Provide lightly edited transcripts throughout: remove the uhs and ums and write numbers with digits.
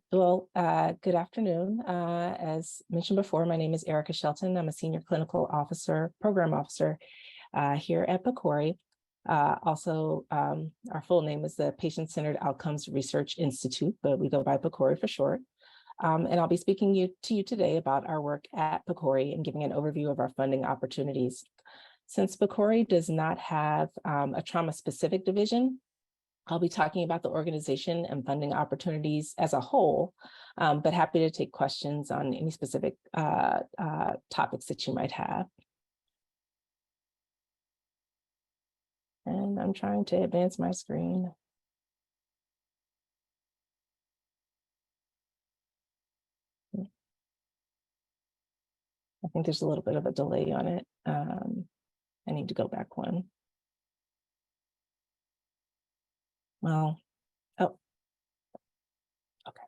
Good afternoon. As mentioned before, my name is Erica Shelton. I'm a senior clinical officer, program officer here at PCORI. Our full name is the Patient-Centered Outcomes Research Institute, but we go by PCORI for short. And I'll be speaking to you today about our work at PCORI and giving an overview of our funding opportunities. Since PCORI does not have a trauma-specific division, I'll be talking about the organization and funding opportunities as a whole, but happy to take questions on any specific topics that you might have. And I'm trying to advance my screen. I think there's a little bit of a delay on it. I need to go back one. Well, oh, okay.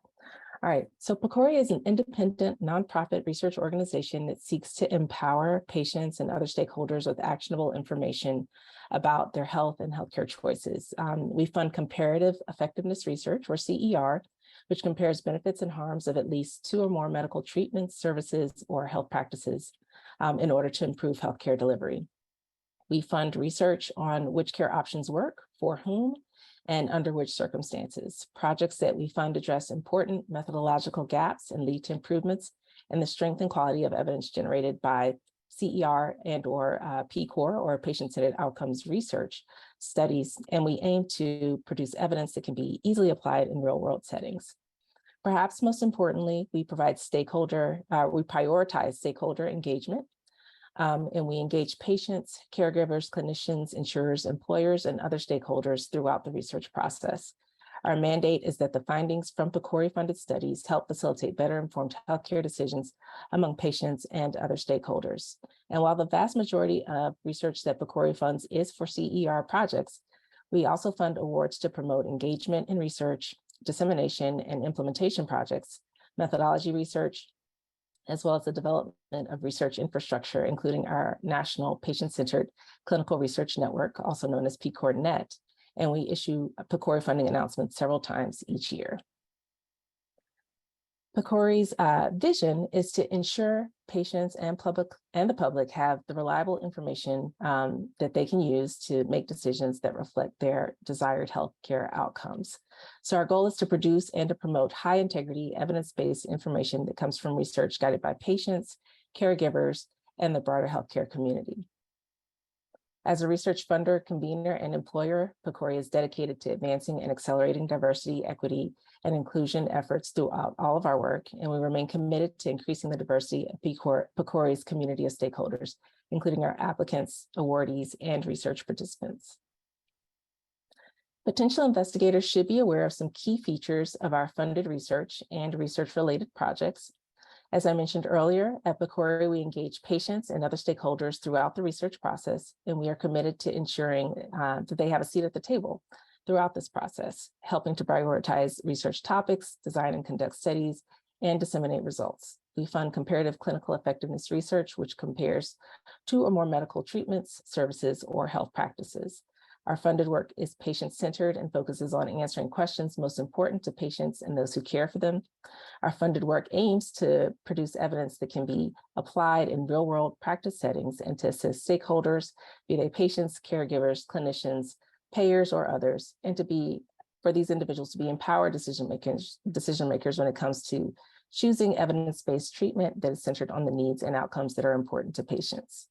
All right, so PCORI is an independent nonprofit research organization that seeks to empower patients and other stakeholders with actionable information about their health and healthcare choices. We fund comparative effectiveness research, or CER, which compares benefits and harms of at least 2 or more medical treatments, services, or health practices in order to improve healthcare delivery. We fund research on which care options work, for whom, and under which circumstances. Projects that we fund address important methodological gaps and lead to improvements in the strength and quality of evidence generated by CER and or PCOR, or patient-centered outcomes research studies, and we aim to produce evidence that can be easily applied in real-world settings. Perhaps most importantly, we prioritize stakeholder engagement, and we engage patients, caregivers, clinicians, insurers, employers, and other stakeholders throughout the research process. Our mandate is that the findings from PCORI-funded studies help facilitate better informed healthcare decisions among patients and other stakeholders. And while the vast majority of research that PCORI funds is for CER projects, we also fund awards to promote engagement in research, dissemination, and implementation projects, methodology research, as well as the development of research infrastructure, including our National Patient-Centered Clinical Research Network, also known as PCORI-NET, and we issue PCORI funding announcements several times each year. PCORI's vision is to ensure patients and the public have the reliable information that they can use to make decisions that reflect their desired healthcare outcomes. So our goal is to produce and to promote high integrity, evidence-based information that comes from research guided by patients, caregivers, and the broader healthcare community. As a research funder, convener, and employer, PCORI is dedicated to advancing and accelerating diversity, equity, and inclusion efforts throughout all of our work, and we remain committed to increasing the diversity of PCORI's community of stakeholders, including our applicants, awardees, and research participants. Potential investigators should be aware of some key features of our funded research and research-related projects. As I mentioned earlier, at PCORI, we engage patients and other stakeholders throughout the research process, and we are committed to ensuring that they have a seat at the table throughout this process, helping to prioritize research topics, design and conduct studies, and disseminate results. We fund comparative clinical effectiveness research, which compares 2 or more medical treatments, services, or health practices. Our funded work is patient-centered and focuses on answering questions most important to patients and those who care for them. Our funded work aims to produce evidence that can be applied in real-world practice settings and to assist stakeholders, be they patients, caregivers, clinicians, payers, or others, and for these individuals to be empowered decision makers when it comes to choosing evidence-based treatment that is centered on the needs and outcomes that are important to patients.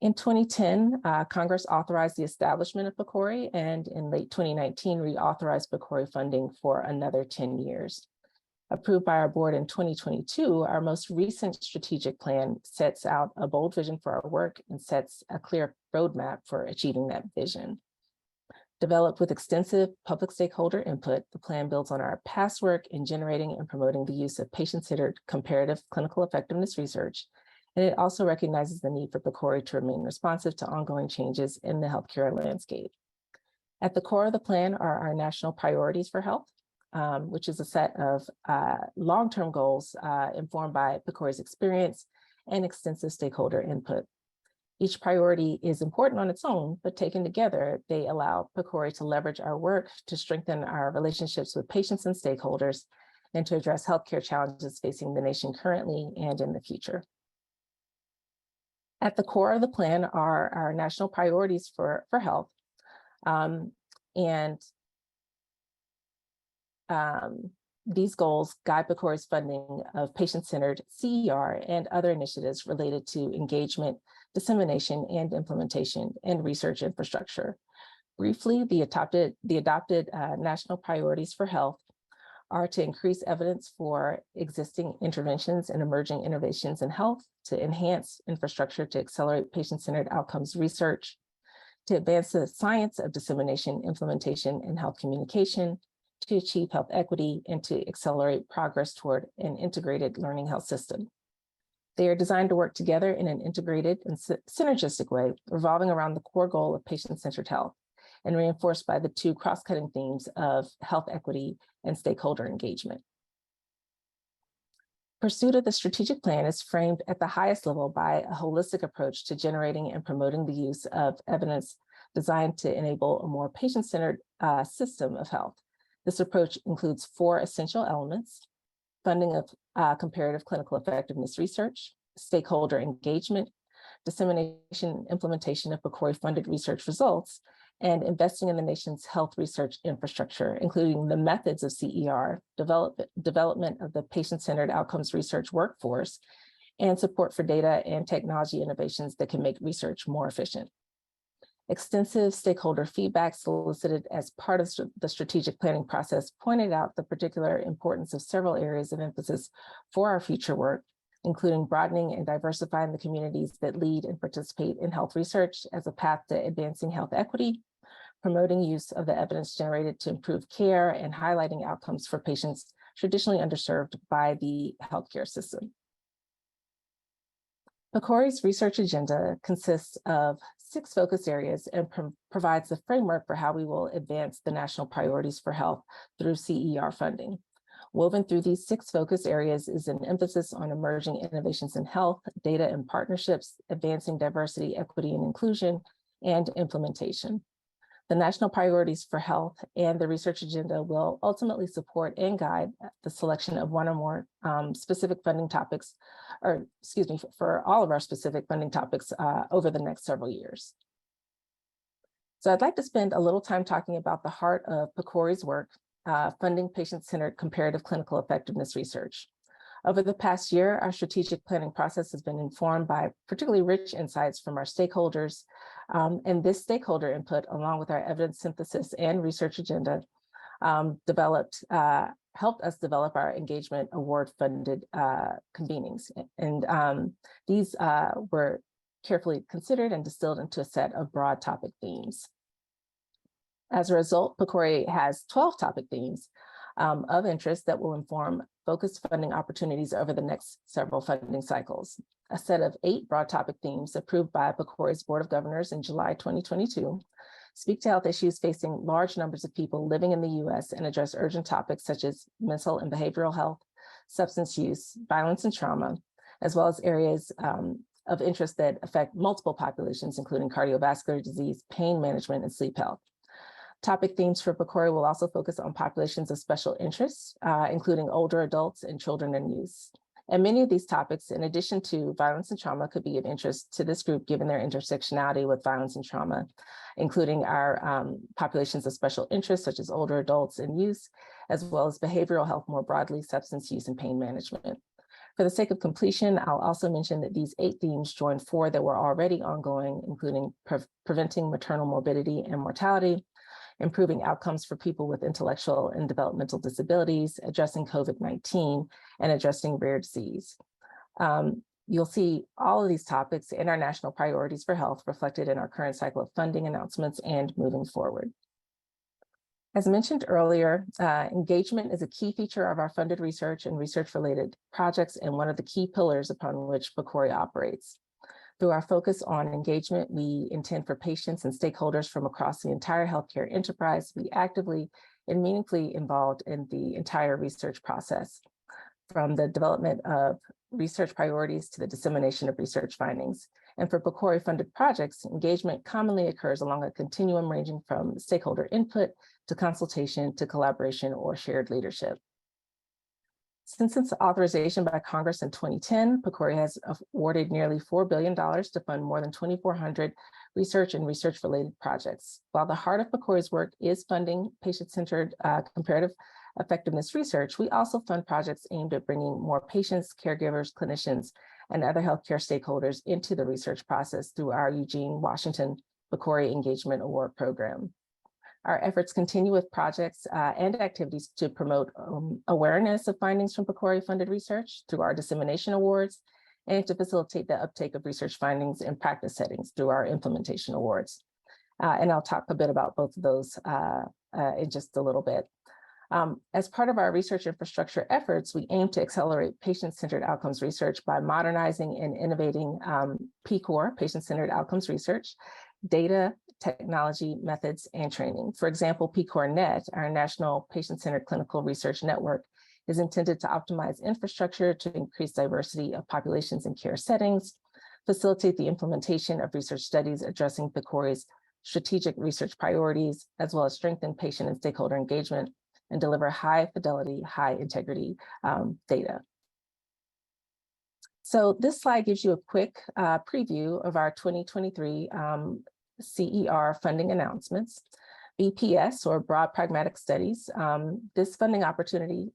In 2010, Congress authorized the establishment of PCORI, and in late 2019, reauthorized PCORI funding for another 10 years. Approved by our board in 2022, our most recent strategic plan sets out a bold vision for our work and sets a clear roadmap for achieving that vision. Developed with extensive public stakeholder input, the plan builds on our past work in generating and promoting the use of patient-centered comparative clinical effectiveness research, and it also recognizes the need for PCORI to remain responsive to ongoing changes in the healthcare landscape. At the core of the plan are our national priorities for health, which is a set of long-term goals informed by PCORI's experience and extensive stakeholder input. Each priority is important on its own, but taken together, they allow PCORI to leverage our work to strengthen our relationships with patients and stakeholders and to address healthcare challenges facing the nation currently and in the future. At the core of the plan are our national priorities for health. These goals guide PCORI's funding of patient-centered CER and other initiatives related to engagement, dissemination, and implementation and research infrastructure. Briefly, the adopted national priorities for health are to increase evidence for existing interventions and emerging innovations in health, to enhance infrastructure to accelerate patient-centered outcomes research, to advance the science of dissemination, implementation, and health communication, to achieve health equity, and to accelerate progress toward an integrated learning health system. They are designed to work together in an integrated and synergistic way, revolving around the core goal of patient-centered health, and reinforced by the two cross-cutting themes of health equity and stakeholder engagement. Pursuit of the strategic plan is framed at the highest level by a holistic approach to generating and promoting the use of evidence designed to enable a more patient-centered system of health. This approach includes 4 essential elements: funding of comparative clinical effectiveness research, stakeholder engagement, dissemination, implementation of PCORI-funded research results, and investing in the nation's health research infrastructure, including the methods of CER, development of the patient-centered outcomes research workforce, and support for data and technology innovations that can make research more efficient. Extensive stakeholder feedback solicited as part of the strategic planning process pointed out the particular importance of several areas of emphasis for our future work, including broadening and diversifying the communities that lead and participate in health research as a path to advancing health equity, promoting use of the evidence generated to improve care, and highlighting outcomes for patients traditionally underserved by the healthcare system. PCORI's research agenda consists of 6 focus areas and provides the framework for how we will advance the national priorities for health through CER funding. Woven through these 6 focus areas is an emphasis on emerging innovations in health, data and partnerships, advancing diversity, equity, and inclusion, and implementation. The national priorities for health and the research agenda will ultimately support and guide the selection of one or more specific funding topics, for all of our specific funding topics over the next several years. So I'd like to spend a little time talking about the heart of PCORI's work, funding patient-centered comparative clinical effectiveness research. Over the past year, our strategic planning process has been informed by particularly rich insights from our stakeholders, and this stakeholder input, along with our evidence synthesis and research agenda, helped us develop our engagement award-funded convenings. And these were carefully considered and distilled into a set of broad topic themes. As a result, PCORI has 12 topic themes of interest that will inform focused funding opportunities over the next several funding cycles. A set of 8 broad topic themes approved by PCORI's Board of Governors in July 2022 speak to health issues facing large numbers of people living in the U.S. and address urgent topics such as mental and behavioral health, substance use, violence and trauma, as well as areas of interest that affect multiple populations, including cardiovascular disease, pain management, and sleep health. Topic themes for PCORI will also focus on populations of special interest, including older adults and children and youth. And many of these topics, in addition to violence and trauma, could be of interest to this group given their intersectionality with violence and trauma, including our populations of special interest, such as older adults and youth, as well as behavioral health more broadly, substance use and pain management. For the sake of completion, I'll also mention that these 8 themes join 4 that were already ongoing, including preventing maternal morbidity and mortality, improving outcomes for people with intellectual and developmental disabilities, addressing COVID-19, and addressing rare disease. You'll see all of these topics in our national priorities for health reflected in our current cycle of funding announcements and moving forward. As mentioned earlier, engagement is a key feature of our funded research and research-related projects and one of the key pillars upon which PCORI operates. Through our focus on engagement, we intend for patients and stakeholders from across the entire healthcare enterprise to be actively and meaningfully involved in the entire research process, from the development of research priorities to the dissemination of research findings. And for PCORI-funded projects, engagement commonly occurs along a continuum ranging from stakeholder input to consultation to collaboration or shared leadership. Since its authorization by Congress in 2010, PCORI has awarded nearly $4 billion to fund more than 2,400 research and research-related projects. While the heart of PCORI's work is funding patient-centered comparative effectiveness research, we also fund projects aimed at bringing more patients, caregivers, clinicians, and other healthcare stakeholders into the research process through our Eugene Washington PCORI Engagement Award Program. Our efforts continue with projects and activities to promote awareness of findings from PCORI-funded research through our dissemination awards, and to facilitate the uptake of research findings in practice settings through our implementation awards. And I'll talk a bit about both of those in just a little bit. As part of our research infrastructure efforts, we aim to accelerate patient-centered outcomes research by modernizing and innovating PCOR, patient-centered outcomes research, data, technology, methods, and training. For example, PCORNet, our National Patient-Centered Clinical Research Network, is intended to optimize infrastructure to increase diversity of populations in care settings, facilitate the implementation of research studies addressing PCORI's strategic research priorities, as well as strengthen patient and stakeholder engagement, and deliver high fidelity, high integrity data. So this slide gives you a quick preview of our 2023 CER funding announcements. BPS, or Broad Pragmatic Studies, this funding opportunity,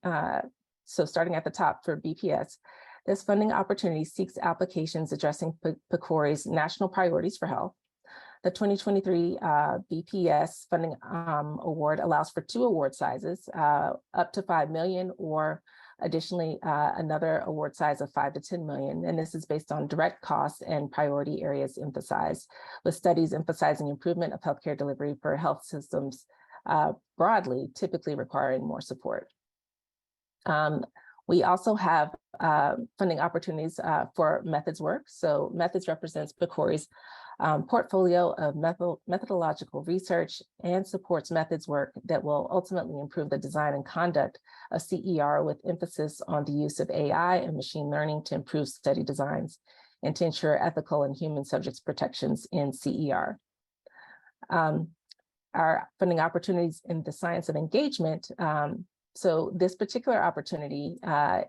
so starting at the top for BPS, this funding opportunity seeks applications addressing PCORI's national priorities for health. The 2023 BPS funding award allows for 2 award sizes, up to $5 million, or additionally, another award size of $5 to $10 million. And this is based on direct costs and priority areas emphasized, with studies emphasizing improvement of healthcare delivery for health systems broadly, typically requiring more support. We also have funding opportunities for methods work. So methods represents PCORI's portfolio of methodological research and supports methods work that will ultimately improve the design and conduct of CER, with emphasis on the use of AI and machine learning to improve study designs and to ensure ethical and human subjects protections in CER. Our funding opportunities in the science of engagement. So this particular opportunity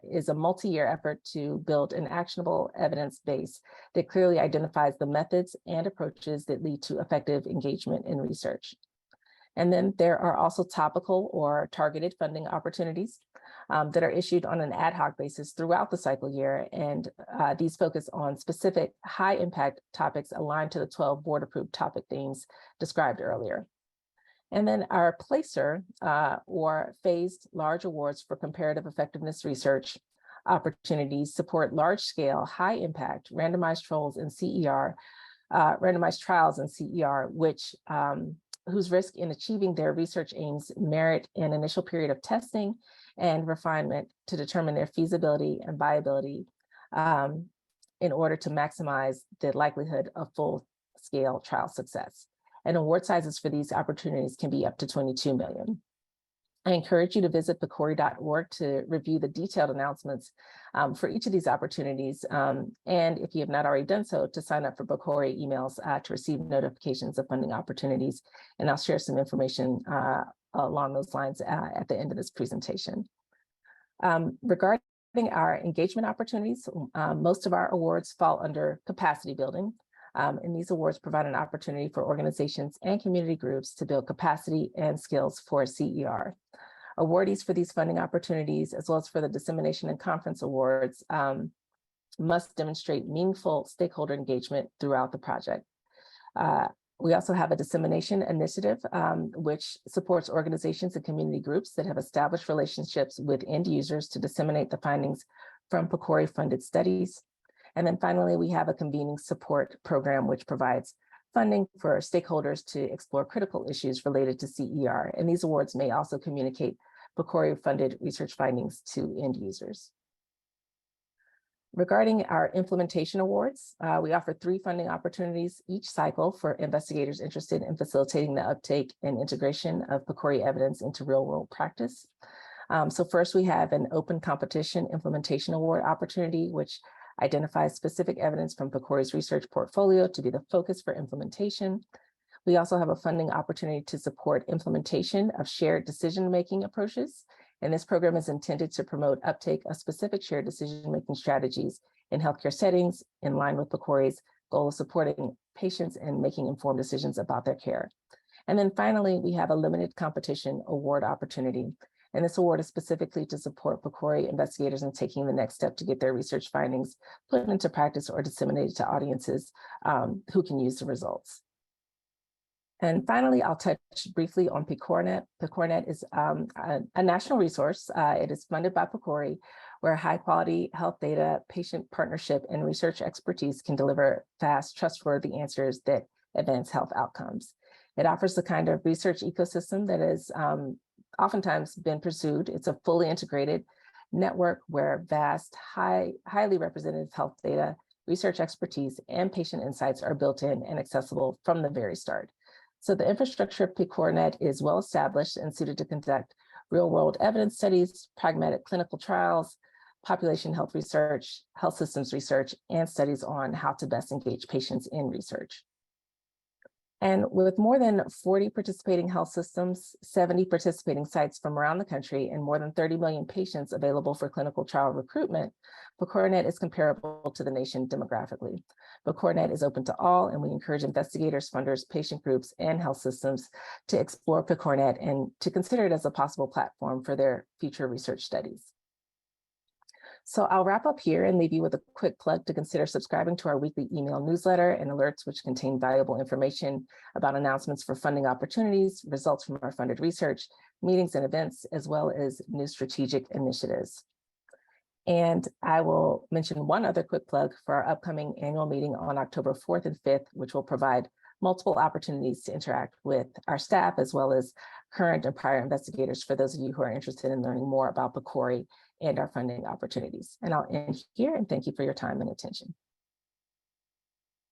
is a multi-year effort to build an actionable evidence base that clearly identifies the methods and approaches that lead to effective engagement in research. And then there are also topical or targeted funding opportunities that are issued on an ad hoc basis throughout the cycle year. And these focus on specific high impact topics aligned to the 12 board approved topic themes described earlier. And then our placer or phased large awards for comparative effectiveness research opportunities support large scale, high impact randomized trials in CER, which whose risk in achieving their research aims merit an initial period of testing and refinement to determine their feasibility and viability in order to maximize the likelihood of full scale trial success. And award sizes for these opportunities can be up to $22 million. I encourage you to visit PCORI.org to review the detailed announcements for each of these opportunities. And if you have not already done so, to sign up for PCORI emails to receive notifications of funding opportunities. And I'll share some information along those lines at the end of this presentation. Regarding our engagement opportunities, most of our awards fall under capacity building. And these awards provide an opportunity for organizations and community groups to build capacity and skills for CER. Awardees for these funding opportunities, as well as for the dissemination and conference awards, must demonstrate meaningful stakeholder engagement throughout the project. We also have a dissemination initiative, which supports organizations and community groups that have established relationships with end users to disseminate the findings from PCORI-funded studies. And then finally, we have a convening support program, which provides funding for stakeholders to explore critical issues related to CER. And these awards may also communicate PCORI-funded research findings to end users. Regarding our implementation awards, we offer 3 funding opportunities each cycle for investigators interested in facilitating the uptake and integration of PCORI evidence into real-world practice. So first, we have an open competition implementation award opportunity, which identifies specific evidence from PCORI's research portfolio to be the focus for implementation. We also have a funding opportunity to support implementation of shared decision-making approaches. And this program is intended to promote uptake of specific shared decision-making strategies in healthcare settings in line with PCORI's goal of supporting patients and making informed decisions about their care. And then finally, we have a limited competition award opportunity. And this award is specifically to support PCORI investigators in taking the next step to get their research findings put into practice or disseminated to audiences who can use the results. And finally, I'll touch briefly on PCORNet. PCORNet is a national resource. It is funded by PCORI, where high quality health data, patient partnership, and research expertise can deliver fast, trustworthy answers that advance health outcomes. It offers the kind of research ecosystem that has oftentimes been pursued. It's a fully integrated network where vast, highly representative health data, research expertise, and patient insights are built in and accessible from the very start. So the infrastructure of PCORNet is well established and suited to conduct real-world evidence studies, pragmatic clinical trials, population health research, health systems research, and studies on how to best engage patients in research. And with more than 40 participating health systems, 70 participating sites from around the country, and more than 30 million patients available for clinical trial recruitment, PCORNet is comparable to the nation demographically. PCORNet is open to all, and we encourage investigators, funders, patient groups, and health systems to explore PCORNet and to consider it as a possible platform for their future research studies. So I'll wrap up here and leave you with a quick plug to consider subscribing to our weekly email newsletter and alerts, which contain valuable information about announcements for funding opportunities, results from our funded research, meetings and events, as well as new strategic initiatives. And I will mention one other quick plug for our upcoming annual meeting on October 4th and 5th, which will provide multiple opportunities to interact with our staff, as well as current and prior investigators, for those of you who are interested in learning more about PCORI and our funding opportunities. And I'll end here and thank you for your time and attention.